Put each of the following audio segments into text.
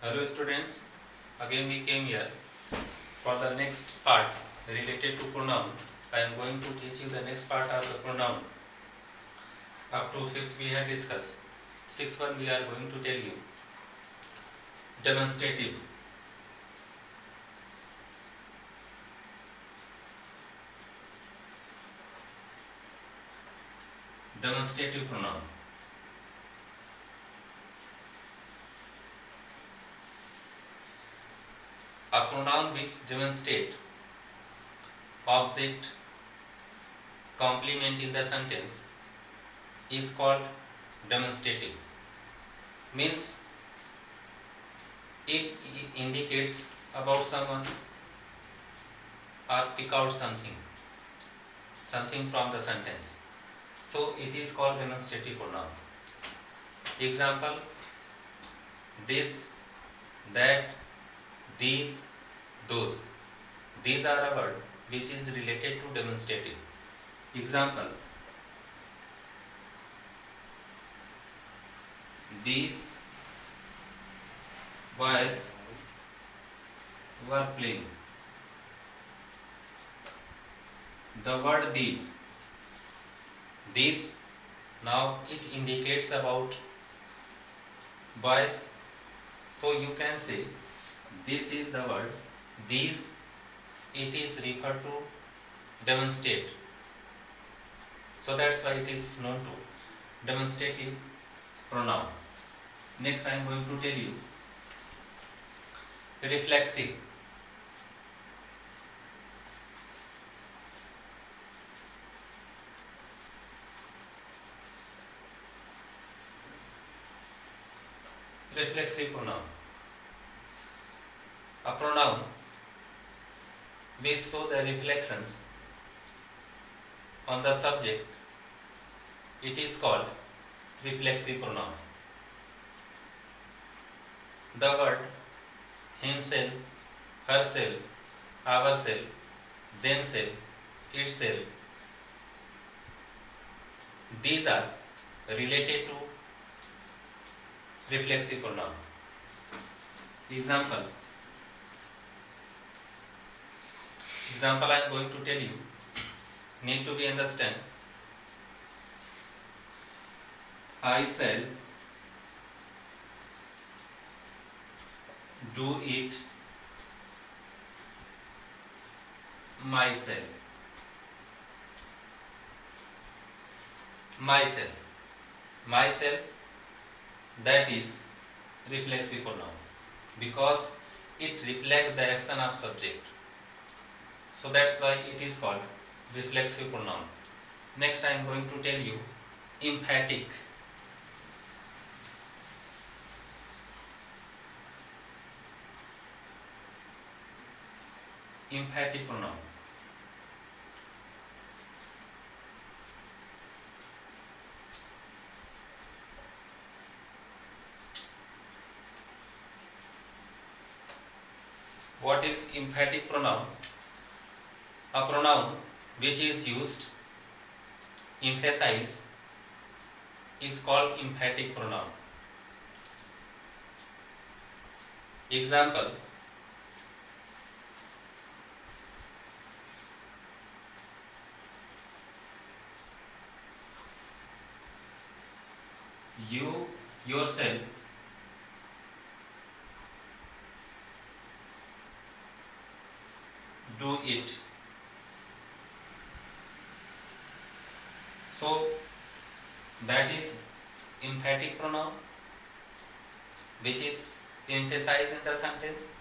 Hello students, again we came here for the next part related to pronoun. I am going to teach you the next part of the pronoun. Up to 5th we have discussed. 6th one we are going to tell you. Demonstrative. Demonstrative pronoun. A pronoun which demonstrate object complement in the sentence is called demonstrative. Means it indicates about someone or pick out something from the sentence. So it is called demonstrative pronoun. Example: this, that, these, those. These are a word which is related to demonstrative. Example: these boys were playing. The word these, now it indicates about boys. So you can say this is the word these, it is referred to demonstrate. So that's why it is known to demonstrative pronoun. Next I am going to tell you reflexive. Reflexive pronoun. A pronoun which show the reflections on the subject, it is called reflexive pronoun. The word himself, herself, ourself, themself, itself, these are related to reflexive pronoun. Example I am going to tell you, need to be understand. I shall do it myself. Myself, that is reflexive pronoun because it reflects the action of subject. So that's why it is called reflexive pronoun. Next I am going to tell you emphatic. Emphatic pronoun. What is emphatic pronoun? A pronoun which is used emphasize is called emphatic pronoun. Example: you yourself do it. So that is emphatic pronoun which is emphasized in the sentence.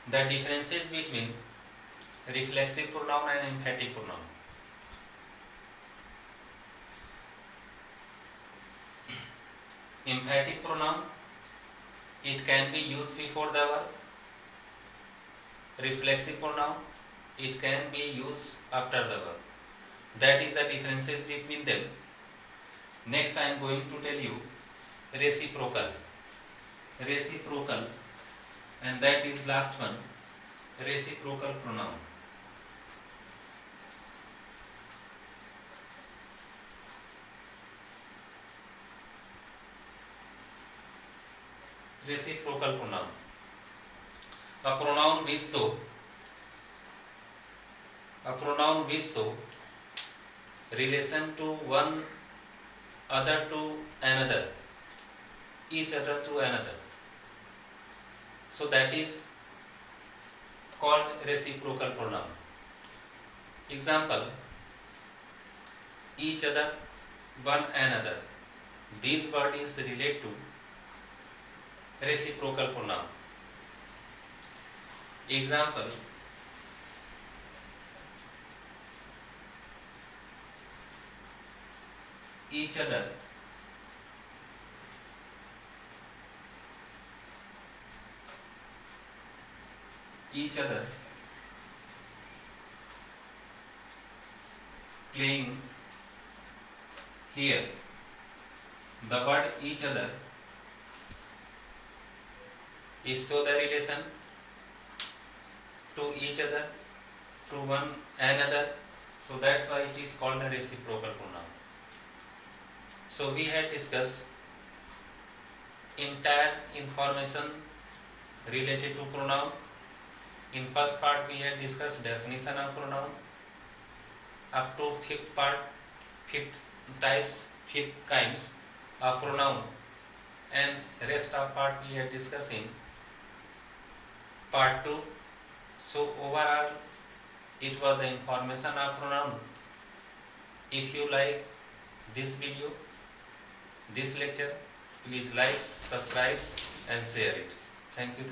The differences between reflexive pronoun and emphatic pronoun. Emphatic pronoun, it can be used before the verb. Reflexive pronoun, it can be used after the verb. That is the differences between them. Next I am going to tell you reciprocal. Reciprocal, and that is last one, reciprocal pronoun. reciprocal pronoun. A pronoun which show relation to one other to another, each other to another. So that is called reciprocal pronoun. Example: each other, one another. This word is related to reciprocal pronoun. Example: each other, each other, playing here. The word each other is show the relation to each other, to one another. So that's why it is called a reciprocal pronoun. So we had discussed entire information related to pronoun. In first part we had discussed definition of pronoun up to fifth part, fifth types, fifth kinds of pronoun, and rest of part we had discussed in part 2. So overall it was the information of pronoun. If you like this video, this lecture, please like, subscribe and share it. Thank you.